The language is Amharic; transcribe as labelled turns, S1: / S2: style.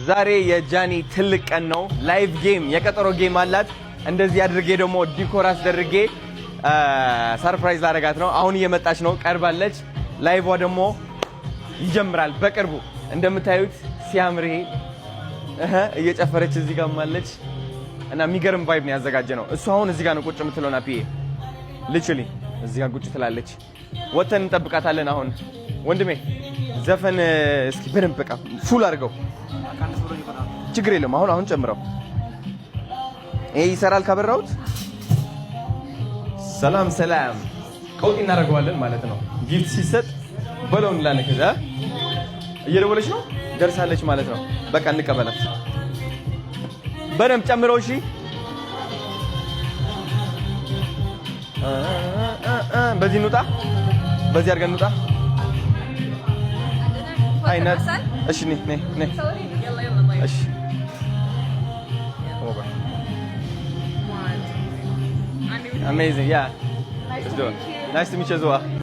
S1: ዛሬ የጃኒ ትልቅ ቀን ነው። ላይቭ ጌም የቀጠሮ ጌም አላት። እንደዚህ አድርጌ ደግሞ ዲኮር አስደርጌ ሰርፕራይዝ ላደርጋት ነው። አሁን እየመጣች ነው፣ ቀርባለች። ላይቭ ደግሞ ይጀምራል በቅርቡ። እንደምታዩት ሲያምር ይሄ እየጨፈረች እዚህ ጋር ማለች እና የሚገርም ቫይብ ነው ያዘጋጀ ነው። እሱ አሁን እዚህ ጋር ነው ቁጭ የምትለው ናፒዬ ሊትራሊ እዚህ ጋር ቁጭ ትላለች። ወተን እንጠብቃታለን። አሁን ወንድሜ ዘፈን እስኪ በደንብ በቃ ፉል አድርገው። ችግር የለም አሁን ጨምረው። ይሄ ይሰራል ካበራሁት። ሰላም ሰላም ቀውጢ እናደርገዋለን ማለት ነው። ጊፍት ሲሰጥ በለው እንላለን። ከዛ እየደወለች ነው ደርሳለች ማለት ነው። በቃ እንቀበላት። በደንብ ጨምረው። እሺ በዚህ እንውጣ፣ በዚህ አድርገን እንውጣ። አይነት እሺ ነይ እሺ amazing yeah let's do it nice to meet you as well